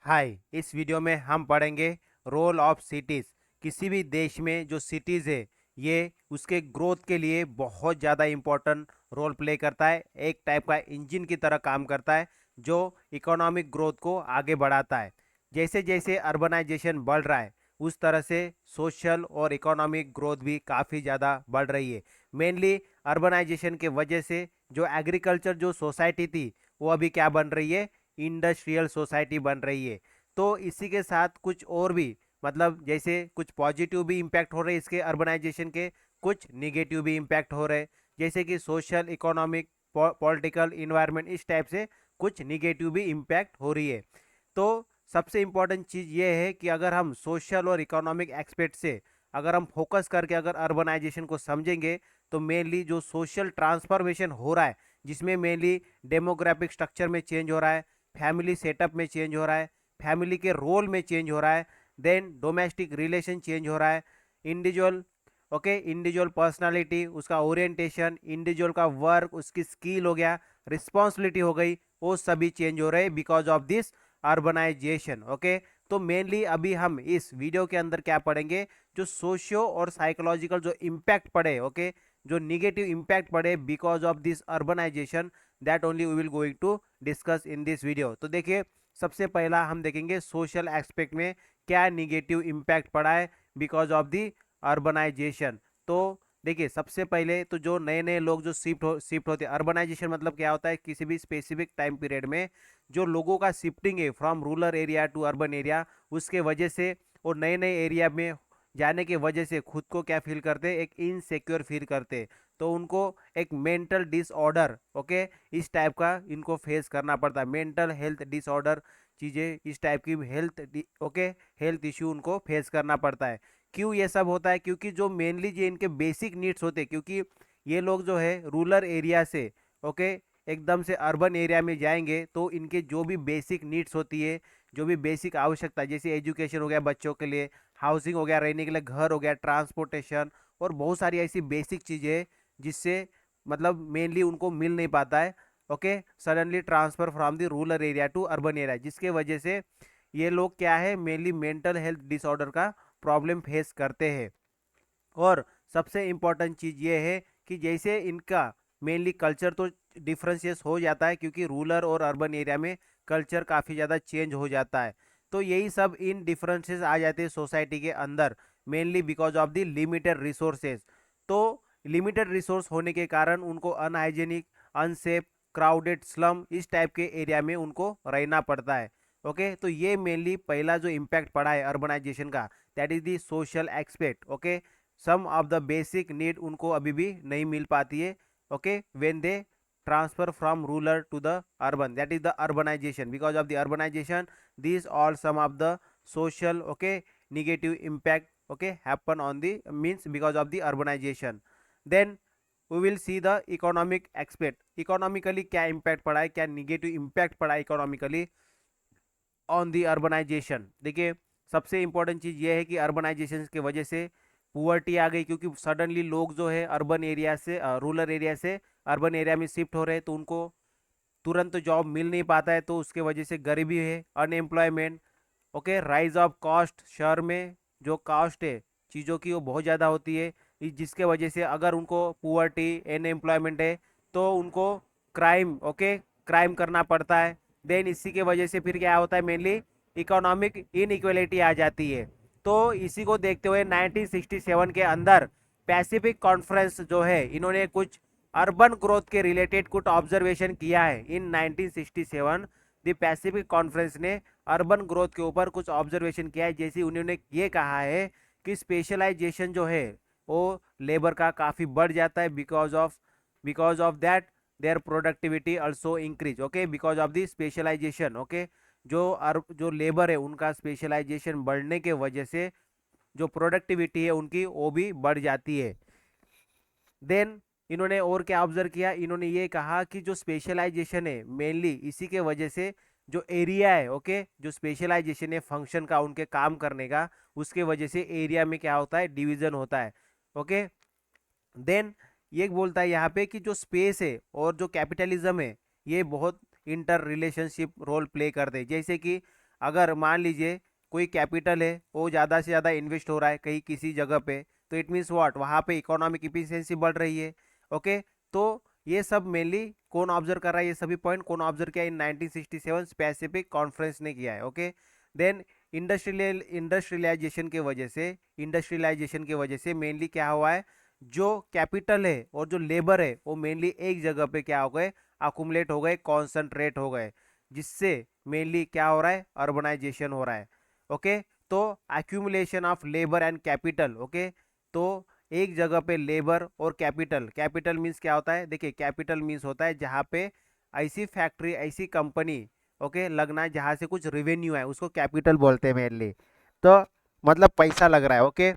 हाय, इस वीडियो में हम पढ़ेंगे रोल ऑफ सिटीज़। किसी भी देश में जो सिटीज़ है ये उसके ग्रोथ के लिए बहुत ज़्यादा इम्पोर्टेंट रोल प्ले करता है। एक टाइप का इंजन की तरह काम करता है जो इकोनॉमिक ग्रोथ को आगे बढ़ाता है। जैसे जैसे अर्बनाइजेशन बढ़ रहा है उस तरह से सोशल और इकोनॉमिक ग्रोथ भी काफ़ी ज़्यादा बढ़ रही है। मेनली अर्बनाइजेशन के वजह से जो एग्रीकल्चर जो सोसाइटी थी वो अभी क्या बन रही है, इंडस्ट्रियल सोसाइटी बन रही है। तो इसी के साथ कुछ और भी मतलब जैसे कुछ पॉजिटिव भी इम्पैक्ट हो रहे हैं इसके अर्बनाइजेशन के, कुछ निगेटिव भी इम्पैक्ट हो रहे हैं। जैसे कि सोशल, इकोनॉमिक, पॉलिटिकल, इन्वायरमेंट, इस टाइप से कुछ निगेटिव भी इम्पैक्ट हो रही है। तो सबसे इम्पोर्टेंट चीज़ ये है कि अगर हम सोशल और इकोनॉमिक एक्सपेक्ट से अगर हम फोकस करके अगर अर्बनाइजेशन को समझेंगे तो मेनली जो सोशल ट्रांसफॉर्मेशन हो रहा है जिसमें मेनली डेमोग्राफिक स्ट्रक्चर में चेंज हो रहा है, फैमिली सेटअप में चेंज हो रहा है, फैमिली के रोल में चेंज हो रहा है, देन डोमेस्टिक रिलेशन चेंज हो रहा है, इंडिविजुअल, ओके, इंडिविजुअल पर्सनालिटी, उसका ओरिएंटेशन, इंडिविजुअल का वर्क, उसकी स्किल हो गया, रिस्पॉन्सिबिलिटी हो गई, वो सभी चेंज हो रहे हैं because of this urbanisation. Okay, तो मेनली अभी हम इस वीडियो के अंदर क्या पढ़ेंगे, जो सोशियो और साइकोलॉजिकल जो इम्पैक्ट पड़े, ओके, जो निगेटिव इम्पैक्ट पड़े because of this urbanisation, that only we will going to discuss in this video. तो देखिए, सबसे पहला हम देखेंगे सोशल एस्पेक्ट में क्या निगेटिव इम्पैक्ट पड़ा है बिकॉज ऑफ दी अर्बनाइजेशन। तो देखिए, सबसे पहले तो जो नए नए लोग जो शिफ्ट होते हैं, अर्बनाइजेशन मतलब क्या होता है, किसी भी स्पेसिफिक टाइम पीरियड में जो लोगों का शिफ्टिंग है from rural area to urban area, उसके वजह से और नए नए एरिया में जाने की वजह से खुद को क्या फील करते, एक इनसिक्योर फील करते। तो उनको एक मेंटल डिसऑर्डर, ओके, इस टाइप का इनको फेस करना पड़ता है। मेंटल हेल्थ डिसऑर्डर चीज़ें, इस टाइप की हेल्थ, ओके, हेल्थ इश्यू उनको फेस करना पड़ता है। क्यों ये सब होता है? क्योंकि जो मेनली जो इनके बेसिक नीड्स होते हैं, क्योंकि ये लोग जो है रूरल एरिया से, ओके, एकदम से अर्बन एरिया में जाएंगे तो इनके जो भी बेसिक नीड्स होती है, जो भी बेसिक आवश्यकता, जैसे एजुकेशन हो गया बच्चों के लिए, हाउसिंग हो गया, रहने के लिए घर हो गया, ट्रांसपोर्टेशन, और बहुत सारी ऐसी बेसिक चीज़ें जिससे मतलब मेनली उनको मिल नहीं पाता है। Okay, suddenly transfer from the rural area to urban area, जिसके वजह से ये लोग क्या है, मेनली मेंटल हेल्थ डिसऑर्डर का प्रॉब्लम फेस करते हैं। और सबसे इम्पॉर्टेंट चीज़ ये है कि जैसे इनका मेनली कल्चर तो डिफरेंशियस हो जाता है, क्योंकि रूरल और अर्बन एरिया में कल्चर काफ़ी ज़्यादा चेंज हो जाता है। तो यही सब इन डिफरेंसेस आ जाते हैं सोसाइटी के अंदर, mainly because of the limited resources. तो लिमिटेड रिसोर्स होने के कारण उनको अनहाइजेनिक, अनसेफ, क्राउडेड, स्लम, इस टाइप के एरिया में उनको रहना पड़ता है। ओके, तो ये मेनली पहला जो इम्पैक्ट पड़ा है अर्बनाइजेशन का, that is the social expect. Okay, some of the basic need उनको अभी भी नहीं मिल पाती है। Okay, when they transfer from rural to the urban, that is the urbanisation. Because of the urbanisation these all some of the social, okay, negative impact, okay, happen on the means because of the urbanization. Then we will see the economic aspect, economically क्या impact पड़ा है, क्या negative impact पड़ा है economically on the urbanisation. देखिए, सबसे important चीज़ ये है कि अर्बनाइजेशन की वजह से पुअर्टी आ गई, क्योंकि सडनली लोग जो है अर्बन एरिया से रूरल एरिया से अर्बन एरिया में शिफ्ट हो रहे हैं, तो उनको तुरंत जॉब मिल नहीं पाता है, तो उसके वजह से गरीबी है, unemployment, okay, rise of cost, शहर में जो कॉस्ट है चीज़ों की वो बहुत ज़्यादा होती है, जिसके वजह से अगर उनको पुअर्टी, अनएम्प्लॉयमेंट है तो उनको क्राइम, ओके, क्राइम करना पड़ता है। देन इसी के वजह से फिर क्या होता है, मेनली इकोनॉमिक इनइक्वलिटी आ जाती है। तो इसी को देखते हुए 1967 के अंदर पैसिफिक कॉन्फ्रेंस जो है, इन्होंने कुछ अर्बन ग्रोथ के रिलेटेड कुछ ऑब्जर्वेशन किया है। इन 1967 द पैसिफिक कॉन्फ्रेंस ने अर्बन ग्रोथ के ऊपर कुछ ऑब्जर्वेशन किया है। जैसे उन्होंने ये कहा है कि स्पेशलाइजेशन जो है वो लेबर का काफ़ी बढ़ जाता है, because of that their productivity also increase. Okay, because of the specialisation, okay, जो लेबर है उनका स्पेशलाइजेशन बढ़ने के वजह से जो प्रोडक्टिविटी है उनकी वो भी बढ़ जाती है। देन इन्होंने और क्या ऑब्जर्व किया, इन्होंने ये कहा कि जो स्पेशलाइजेशन है मेनली इसी के वजह से जो एरिया है, ओके, जो स्पेशलाइजेशन है फंक्शन का, उनके काम करने का, उसके वजह से एरिया में क्या होता है, डिवीजन होता है। ओके, देन ये बोलता है यहाँ पे कि जो स्पेस है और जो कैपिटलिज्म है ये बहुत इंटर रिलेशनशिप रोल प्ले करते हैं। जैसे कि अगर मान लीजिए कोई कैपिटल है वो ज़्यादा से ज़्यादा इन्वेस्ट हो रहा है कहीं किसी जगह पे, तो इट मीन्स व्हाट, वहाँ पे इकोनॉमिक इफिशियंसी बढ़ रही है। ओके, तो ये सब मेनली कौन ऑब्जर्व कर रहा है, ये सभी पॉइंट कौन ऑब्जर्व किया, इन 1967 स्पेसिफिक कॉन्फ्रेंस ने किया है। ओके, देन इंडस्ट्रियलाइजेशन के वजह से मेनली क्या हुआ है, जो कैपिटल है और जो लेबर है वो मेनली एक जगह पे क्या हो गए, अकुमुलेट हो गए, कॉन्सेंट्रेट हो गए, जिससे मेनली क्या हो रहा है, अर्बनाइजेशन हो रहा है। ओके, तो accumulation of labour and capital. Okay, तो एक जगह पे लेबर और कैपिटल, कैपिटल मीन्स क्या होता है, देखिए कैपिटल मीन्स होता है जहाँ पे ऐसी फैक्ट्री, ऐसी कंपनी ओके लगना है जहाँ से कुछ रेवेन्यू है, उसको कैपिटल बोलते हैं मेनली। तो मतलब पैसा लग रहा है। ओके,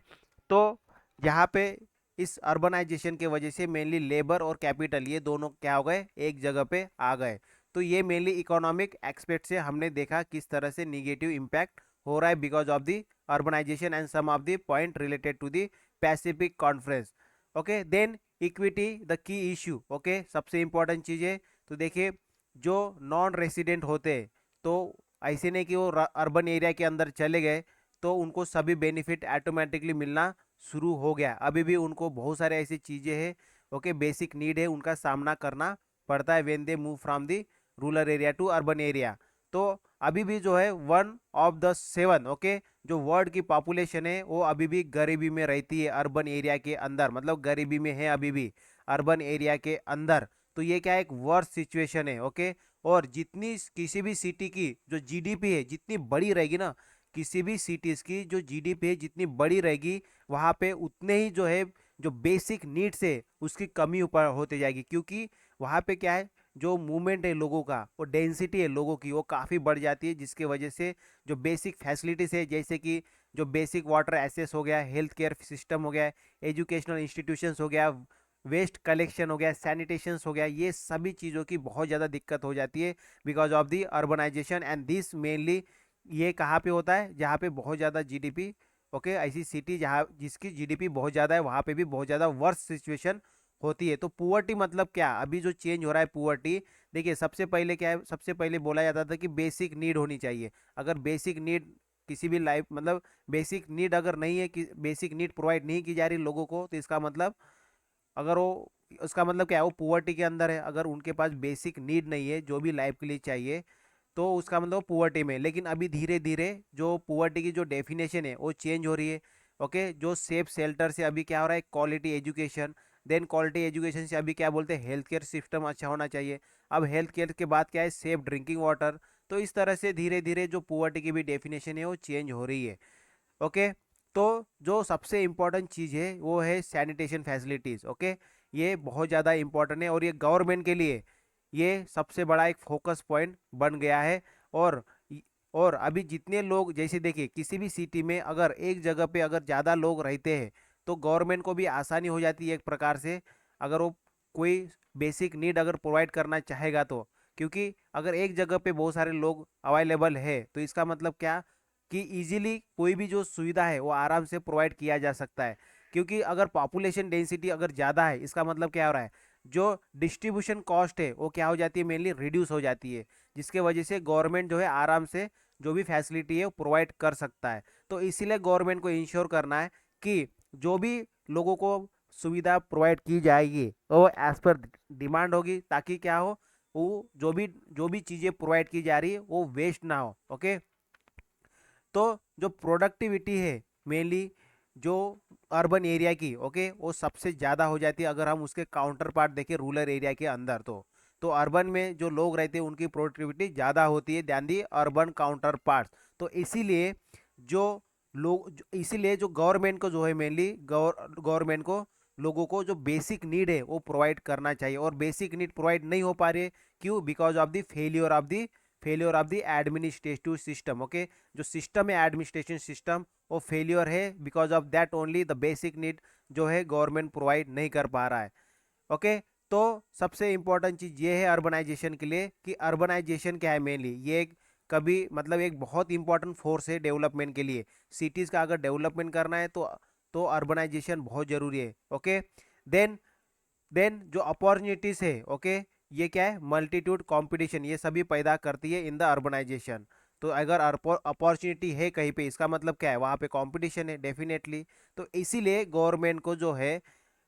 तो यहाँ पे इस अर्बनाइजेशन के वजह से मेनली लेबर और कैपिटल ये दोनों क्या हो गए, एक जगह पे आ गए। तो ये मेनली इकोनॉमिक एक्सपेक्ट से हमने देखा किस तरह से निगेटिव इम्पैक्ट हो रहा है because of the urbanisation and some of the point related to the Pacific conference. Okay, then equity the key issue. Okay, सबसे इंपॉर्टेंट चीज़ है। तो देखिए जो नॉन रेसिडेंट होते हैं, तो ऐसे नहीं कि वो अर्बन एरिया के अंदर चले गए तो उनको सभी बेनिफिट ऑटोमेटिकली मिलना शुरू हो गया, अभी भी उनको बहुत सारे ऐसी चीज़ें हैं ओके, बेसिक नीड है, उनका सामना करना पड़ता है when they move from the rural area to urban area. तो अभी भी जो है 1 ऑफ द 7 ओके, जो वर्ल्ड की पॉपुलेशन है वो अभी भी गरीबी में रहती है अर्बन एरिया के अंदर, मतलब गरीबी में है अभी भी अर्बन एरिया के अंदर। तो ये क्या एक वर्स्ट सिचुएशन है। ओके, और जितनी किसी भी सिटी की जो जीडीपी है जितनी बड़ी रहेगी ना, किसी भी सिटीज़ की जो जीडीपी है जितनी बड़ी रहेगी, वहाँ पे उतने ही जो है जो बेसिक नीड्स है उसकी कमी ऊपर होते जाएगी, क्योंकि वहाँ पे क्या है, जो मूवमेंट है लोगों का और डेंसिटी है लोगों की वो काफ़ी बढ़ जाती है, जिसके वजह से जो बेसिक फैसिलिटीज़ है जैसे कि जो बेसिक वाटर एक्सेस हो गया, हेल्थ केयर सिस्टम हो गया, एजुकेशनल इंस्टीट्यूशंस हो गया, वेस्ट कलेक्शन हो गया, सैनिटेशंस हो गया, ये सभी चीज़ों की बहुत ज़्यादा दिक्कत हो जाती है because of the urbanisation and this mainly ये कहाँ पे होता है, जहाँ पे बहुत ज़्यादा जीडीपी ओके, ऐसी सिटी जहाँ जिसकी जीडीपी बहुत ज़्यादा है वहाँ पे भी बहुत ज़्यादा वर्स्ट सिचुएशन होती है। तो पुअर्टी मतलब क्या, अभी जो चेंज हो रहा है पुअर्टी, देखिए सबसे पहले क्या है, सबसे पहले बोला जाता था कि बेसिक नीड होनी चाहिए। अगर बेसिक नीड किसी भी लाइफ मतलब बेसिक नीड अगर नहीं है, कि बेसिक नीड प्रोवाइड नहीं की जा रही लोगों को, तो इसका मतलब अगर वो उसका मतलब क्या है, वो पुअर्टी के अंदर है। अगर उनके पास बेसिक नीड नहीं है जो भी लाइफ के लिए चाहिए, तो उसका मतलब पुअर्टी में। लेकिन अभी धीरे धीरे जो पुअर्टी की जो डेफिनेशन है वो चेंज हो रही है। ओके, जो सेफ शेल्टर से अभी क्या हो रहा है, quality education, then quality education से अभी क्या बोलते हैं, हेल्थ केयर सिस्टम अच्छा होना चाहिए। अब हेल्थ केयर के बाद क्या है, सेफ ड्रिंकिंग वाटर। तो इस तरह से धीरे धीरे जो पुअर्टी की भी डेफिनेशन है वो चेंज हो रही है। ओके, तो जो सबसे इम्पोर्टेंट चीज़ है वो है सैनिटेशन फैसिलिटीज़। ओके, ये बहुत ज़्यादा इम्पोर्टेंट है और ये गवर्नमेंट के लिए ये सबसे बड़ा एक फोकस पॉइंट बन गया है। और और अभी जितने लोग, जैसे देखिए किसी भी सिटी में अगर एक जगह पे अगर ज़्यादा लोग रहते हैं तो गवर्नमेंट को भी आसानी हो जाती है एक प्रकार से, अगर वो कोई बेसिक नीड अगर प्रोवाइड करना चाहेगा तो। क्योंकि अगर एक जगह पे बहुत सारे लोग अवेलेबल है तो इसका मतलब क्या, कि इजीली कोई भी जो सुविधा है वो आराम से प्रोवाइड किया जा सकता है। क्योंकि अगर पॉपुलेशन डेंसिटी अगर ज़्यादा है, इसका मतलब क्या हो रहा है, जो डिस्ट्रीब्यूशन कॉस्ट है वो क्या हो जाती है, मेनली रिड्यूस हो जाती है, जिसके वजह से गवर्नमेंट जो है आराम से जो भी फैसिलिटी है वो प्रोवाइड कर सकता है। तो इसीलिए गवर्नमेंट को इंश्योर करना है कि जो भी लोगों को सुविधा प्रोवाइड की जाएगी वो एज पर डिमांड होगी, ताकि क्या हो, वो जो भी चीज़ें प्रोवाइड की जा रही है वो वेस्ट ना हो। ओके, तो जो प्रोडक्टिविटी है मेनली जो अर्बन एरिया की ओके वो सबसे ज़्यादा हो जाती है अगर हम उसके काउंटर पार्ट देखें रूरल एरिया के अंदर। तो अर्बन में जो लोग रहते हैं उनकी प्रोडक्टिविटी ज़्यादा होती है than the urban counter part. तो जो इसीलिए जो गवर्नमेंट को जो है मेनली गवर्नमेंट को लोगों को जो बेसिक नीड है वो प्रोवाइड करना चाहिए, और बेसिक नीड प्रोवाइड नहीं हो पा रही है, क्यों, because of the failure of the administrative system. Okay, जो सिस्टम है एडमिनिस्ट्रेशन सिस्टम वो फेलियर है, because of that only the basic need जो है गवर्नमेंट प्रोवाइड नहीं कर पा रहा है। ओके, तो सबसे इंपॉर्टेंट चीज़ ये है अर्बनाइजेशन के लिए कि अर्बनाइजेशन क्या है, मेनली ये कभी मतलब एक बहुत इंपॉर्टेंट फोर्स है डेवलपमेंट के लिए। सिटीज़ का अगर डेवलपमेंट करना है तो अर्बनाइजेशन बहुत ज़रूरी है। ओके, देन देन जो अपॉर्चुनिटीज है ओके, ये क्या है, मल्टीट्यूड कंपटीशन ये सभी पैदा करती है इन द अर्बनाइजेशन। तो अगर अपॉर्चुनिटी है कहीं पे, इसका मतलब क्या है, वहाँ पे कंपटीशन है डेफिनेटली। तो इसीलिए गवर्नमेंट को जो है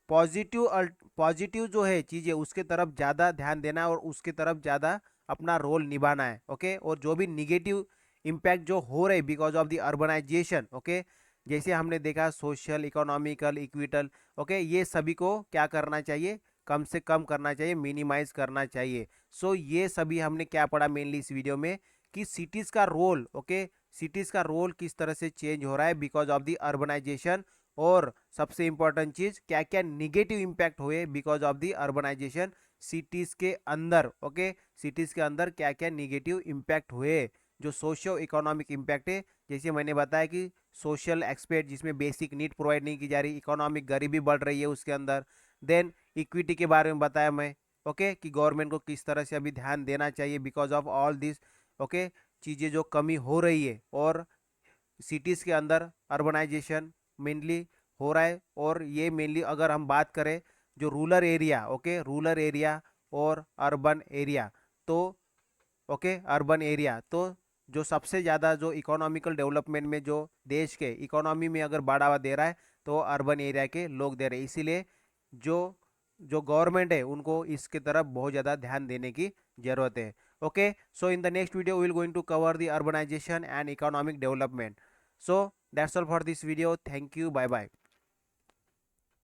पॉजिटिव जो है चीज़ें उसके तरफ ज़्यादा ध्यान देना है और उसके तरफ ज़्यादा अपना रोल निभाना है। ओके, और जो भी निगेटिव इम्पैक्ट जो हो रहे because of the urbanisation, okay, जैसे हमने देखा सोशल, इकोनॉमिकल, इक्विटल, ओके, ये सभी को क्या करना चाहिए, कम से कम करना चाहिए, मिनिमाइज करना चाहिए। सो ये सभी हमने क्या पढ़ा मेनली इस वीडियो में, कि सिटीज़ का रोल, ओके, सिटीज़ का रोल किस तरह से चेंज हो रहा है बिकॉज ऑफ द अर्बनाइजेशन, और सबसे इंपॉर्टेंट चीज क्या क्या निगेटिव इम्पैक्ट हुए because of the urbanisation cities के अंदर। ओके, सिटीज के अंदर क्या क्या निगेटिव इम्पैक्ट हुए, जो सोशियो इकोनॉमिक इम्पैक्ट है, जैसे मैंने बताया कि सोशल एक्सपेक्ट जिसमें बेसिक नीड प्रोवाइड नहीं की जा रही, इकोनॉमिक गरीबी बढ़ रही है उसके अंदर, देन इक्विटी के बारे में बताया मैं, ओके, कि गवर्नमेंट को किस तरह से अभी ध्यान देना चाहिए because of all this, okay, चीज़ें जो कमी हो रही है, और सिटीज़ के अंदर अर्बनाइजेशन मेनली हो रहा है। और ये मेनली अगर हम बात करें जो rural area, okay, rural area और अर्बन एरिया, तो ओके, अर्बन एरिया तो जो सबसे ज़्यादा जो इकोनॉमिकल डेवलपमेंट में जो देश के इकोनॉमी में अगर बढ़ावा दे रहा है तो अर्बन एरिया के लोग दे रहे हैं। इसीलिए जो जो गवर्नमेंट है उनको इसके तरफ बहुत ज़्यादा ध्यान देने की ज़रूरत है। Okay, so in the next video we will going to cover the urbanisation and economic development. So that's all for this video, thank you, bye bye.